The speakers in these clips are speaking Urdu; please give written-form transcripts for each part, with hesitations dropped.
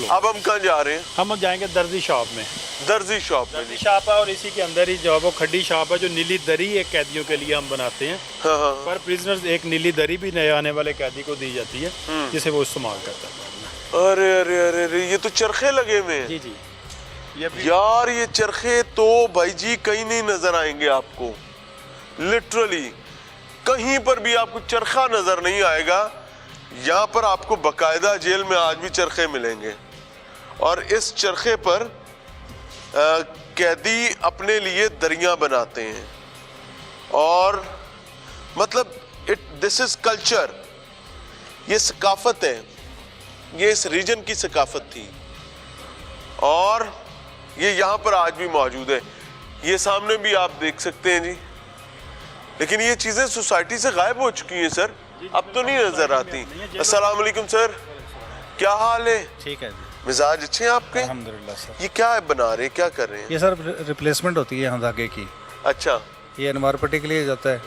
اب ہم کہاں جا رہے ہیں؟ ہم جائیں گے درزی شاپ میں. درزی شاپ میں. درزی شاپ ہے اور اسی کے اندر ہی جو ہے وہ کھڈی شاپ ہے جو نیلی دری ایک قیدیوں کے لیے ہم بناتے ہیں. ہاں ہاں پر پریزنرز ایک نیلی دری بھی نئے آنے والے قیدی کو دی جاتی ہے جسے وہ استعمال کرتا ہے. ارے ارے ارے ارے یہ تو چرخے لگے ہوئے ہیں. جی جی یار یہ چرخے تو بھائی جی کہیں نہیں نظر آئیں گے آپ کو. لٹرلی کہیں پر بھی آپ کو چرخہ نظر نہیں آئے گا. یہاں پر آپ کو باقاعدہ جیل میں آج بھی چرخے ملیں گے اور اس چرخے پر قیدی اپنے لیے دریاں بناتے ہیں اور مطلب دس از کلچر. یہ ثقافت ہے, یہ اس ریجن کی ثقافت تھی اور یہ یہاں پر آج بھی موجود ہے. یہ سامنے بھی آپ دیکھ سکتے ہیں جی, لیکن یہ چیزیں سوسائٹی سے غائب ہو چکی ہیں سر, اب تو نہیں نظر آتی. السلام علیکم سر, کیا حال ہے؟ ٹھیک ہے جی, مزاج اچھے ہیں آپ کے؟ الحمدللہ سر. یہ کیا بنا رہے ہیں, کیا کر رہے ہیں؟ یہ سر ریپلیسمنٹ ہوتی ہے یہاں دھاگے کی. اچھا, یہ انوار پٹی کے لیے جاتا ہے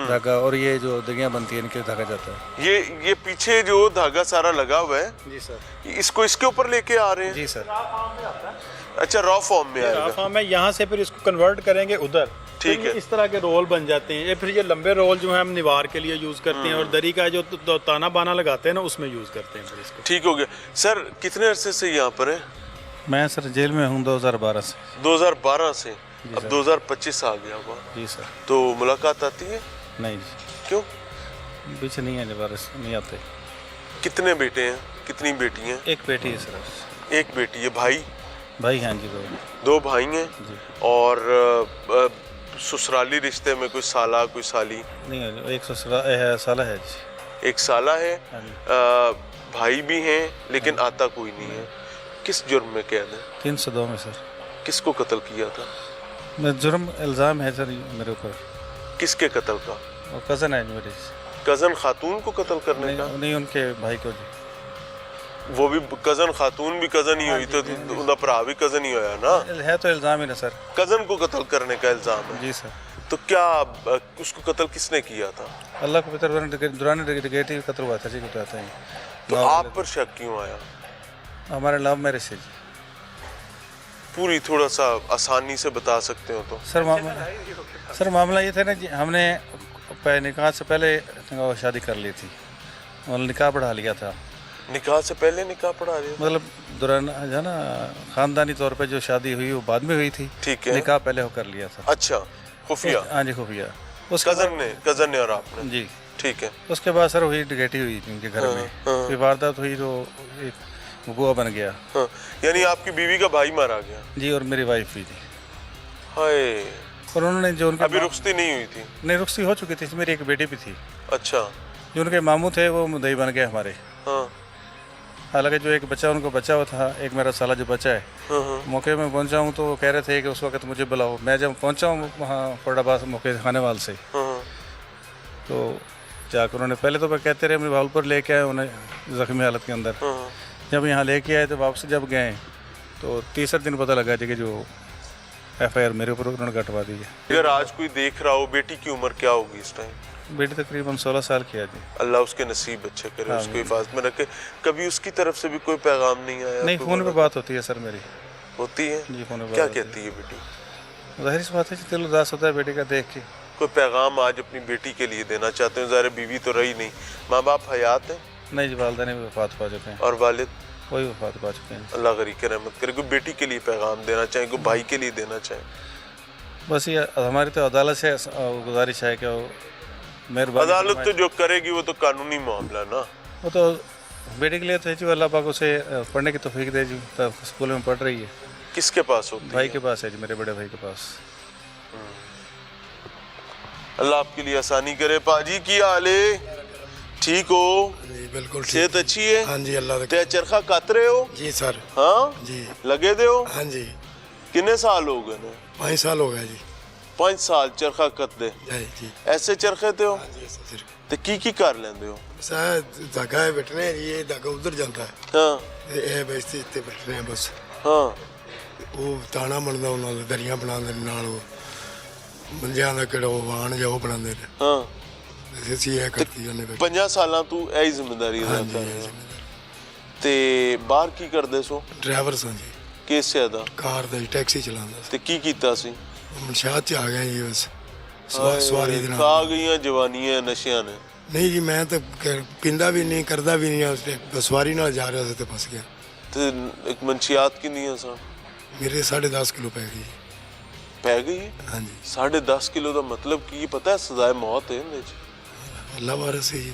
دھاگا, اور یہ جو دریاں بنتی ہیں ان کے لیے دھاگا جاتا ہے. یہ پیچھے جو دھاگا سارا لگا ہوا ہے جی سر. اس کو اس کے اوپر لے کے آ رہے ہیں؟ جی سر. اچھا, را فارم میں آئے گا. فارم ہے, یہاں سے پھر اس کو کنورٹ کریں گے ادھر. ٹھیک ہے. اس طرح کے رول بن جاتے ہیں. پھر یہ لمبے رول جو ہیں ہم نیوار کے لیے یوز کرتے ہیں اور دری کا جو تانا بانا لگاتے ہیں نا اس میں یوز کرتے ہیں پھر اس کو. ٹھیک ہو گیا. سر کتنے عرصے سے یہاں پر ہیں؟ میں سر جیل میں ہوں 2012 سے. 2012 سے. اب 2025 آ گیا ہوا. جی سر. تو ملاقات آتی ہے؟ نہیں جی, کیوں؟ پیچھے نہیں آنے والے, نہیں آتے. کتنے بیٹے ہیں, کتنی بیٹی ہیں؟ ایک بیٹی ہے سر. ایک بیٹی ہے. بھائی؟ بھائی ہاں جی بھائی. 2 بھائی ہیں جی. اور سسرالی رشتے میں کوئی سالہ کوئی سالی؟ نہیں, ایک سالہ ہے جی. ایک سالہ ہے. ہاں جی. بھائی بھی ہیں لیکن آتا کوئی نہیں ہے. کس جرم میں قید ہے؟ 302 میں سر. کس کو قتل کیا تھا؟ میں جرم الزام ہے سر میرے اوپر. کس کے قتل کا؟ وہ کزن ہے میرے. کزن خاتون کو قتل کرنے کا؟ نہیں, ان کے بھائی کو جی. وہ بھی کزن خاتون بھی کزن ہی ہوئی تو ان کا بھرا بھی کزن ہی ہویا نا. ہے تو الزام ہی نا سر. کزن کو قتل کرنے کا الزام ہے. جی سر. تو کیا اس کو قتل کس نے کیا تھا؟ اللہ کو بہتر دوران ڈکیٹی قتل ہوا تھا جی. کہتا ہے تو آپ پر شک کیوں آیا؟ ہمارے لو میرج سے جی. پوری تھوڑا سا آسانی سے بتا سکتے ہو تو. سر معاملہ یہ تھا نا جی, ہم نے نکاح سے پہلے شادی کر لی تھی اور نکاح پڑھا لیا تھا. نکاح سے پہلے نکاح پڑھا لیا؟ مطلب دوران جو ہے نا خاندانی طور پہ جو شادی ہوئی وہ بعد میں ہوئی تھی. ٹھیک ہے. نکاح پہلے ہو کر لیا تھا. اچھا, خفیہ؟ ہاں جی خفیہ. کزن نے اور آپ نے؟ جی. ٹھیک ہے. اس کے بعد سر وہی ڈکیٹی ہوئی تھی ان کے گھر میں. پھر واردات ہوئی تو ایک گوا بن گیا. ہاں, یعنی آپ کی بیوی کا بھائی مارا گیا؟ جی, اور میری وائف بھی تھی. ہائے. اور انہوں نے جو ان کے ابھی رخصتی نہیں ہوئی تھی؟ نہیں, رخصتی ہو چکی تھی. میری ایک بیٹی بھی تھی. اچھا. جو ان کے ماموں تھے وہ مدعی بن گئے ہمارے. ہاں. حالانکہ جو ایک بچہ ان کو بچہ ہوا تھا, ایک میرا سالہ جو بچہ ہے, موقع میں پہنچا ہوں تو وہ کہہ رہے تھے کہ اس وقت مجھے بلاؤ. میں جب پہنچا ہوں وہاں فورڈ موقع خانے وال سے, تو جا کر انہوں نے پہلے تو وہ کہتے رہے مجھے بھاولپور لے کے آئے انہیں زخمی حالت کے اندر. جب یہاں لے کے آئے تو واپس جب گئے تو تیسرے دن پتہ لگا کہ جو ایف آئی آر میرے اوپر انہوں نے کٹوا دی ہے. اگر آج کوئی دیکھ رہا ہو, بیٹی کی عمر کیا ہوگی اس ٹائم؟ بیٹی تقریباً 16 سال کی ہے جی. اللہ اس کے نصیب اچھے کرے, اس کو حفاظت میں رکھے. کبھی اس کی طرف سے بھی کوئی پیغام نہیں آیا؟ نہیں, فون پہ بات ہوتی ہے سر میری. ہوتی ہے جی, فون پہ. کیا کہتی ہے بیٹی؟ ظاہر سی بات ہے, دل اداس ہوتا ہے بیٹی کا دیکھ کے. کوئی پیغام آج اپنی بیٹی کے لیے دینا چاہتے ہیں؟ ظاہر بیوی تو رہی نہیں, ماں باپ حیات ہیں؟ نہیں جی, والدہ نے بھی وفات پا چکے ہیں. اور والد؟ وہی وفات پا چکے ہیں. اللہ غریق رحمت کرے. کوئی بیٹی کے لیے پیغام دینا چاہیں, کوئی بھائی کے لیے دینا چاہیں؟ بس یہ ہماری تو عدالت سے گزارش ہے کہ مہربانی. عدالت تو جو کرے گی وہ تو قانونی معاملہ ہے نا. وہ تو بیٹے کے لیے تو ہے جی, اللہ پاک اسے پڑھنے کی توفیق دے جی. اسکول میں پڑھ رہی ہے. کس کے پاس ہوتی ہے؟ بھائی کے پاس ہے جی, میرے بڑے بھائی کے پاس. اللہ آپ کے لیے آسانی کرے. پاجی کی حال ہے؟ ٹھیک ہو؟ جی بالکل. صحت اچھی ہے؟ ہاں جی, اللہ تے چرخہ کت رہے ہو؟ جی سر. ہاں جی لگے دے ہو؟ ہاں جی. کنے سال ہو گئے نا؟ 5 سال ہو گیا جی. 5 سال چرخہ کت دے؟ جی. ایسے چرخے تے ہو؟ ہاں جی سر. تے کی کر لیندے ہو؟ دھاگا ہے بیٹھنے, یہ دھاگا ادھر جاتا ہے. ہاں یہ بیستے اتنے بیٹھنے ہیں بس. ہاں. وہ تانا بنتا انہوں نے, دریاں بنا دے, منجیاں کا کہڑا وان جا وہ بنا دے. ہاں. 5 سالاں تو اے ذمہ داری ادا کر رہے ہیں. ਤੇ ਬਾਹਰ ਕੀ ਕਰਦੇ ਸੋ? ਡਰਾਈਵਰ ਸਾਂ ਜੀ, ਕਿਸ ਸ਼ਹਿਰ ਦਾ? ਕਾਰ ਦਾ ਜੀ, ਟੈਕਸੀ ਚਲਾਉਂਦਾ ਸੀ। ਤੇ ਕੀ ਕੀਤਾ ਸੀ? ਮਨਸ਼ਾਤ 'ਚ ਆ ਗਿਆ ਜੀ ਬਸ ਸਵਾਰੀ ਦੇ ਨਾਲ। ਖਾ ਗਈਆਂ ਜਵਾਨੀਆਂ ਨਸ਼ਿਆਂ ਨੇ। ਨਹੀਂ ਜੀ, ਮੈਂ ਤਾਂ ਪੀਂਦਾ ਵੀ ਨਹੀਂ, ਕਰਦਾ ਵੀ ਨਹੀਂ, ਉਸ ਤੇ ਸਵਾਰੀ ਨਾਲ ਜਾ ਰਿਹਾ ਸੀ ਤੇ ਫਸ ਗਿਆ। ਤੇ ਇੱਕ ਮਨਸ਼ੀਆਤ ਕਿੰਨੀਆਂ ਸਨ? ਮੇਰੇ 10.5 ਕਿਲੋ ਪੈ ਗਈ। ਪੈ ਗਈ? ਹਾਂਜੀ। 10.5 ਕਿਲੋ ਦਾ ਮਤਲਬ ਕੀ ਪਤਾ ਹੈ? ਸਜ਼ਾਏ ਮੌਤ ਹੈ ਇਹਦੇ ਚ। ਅੱਲਾ ਵਾਰਸ ਹੈ ਜੀ।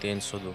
302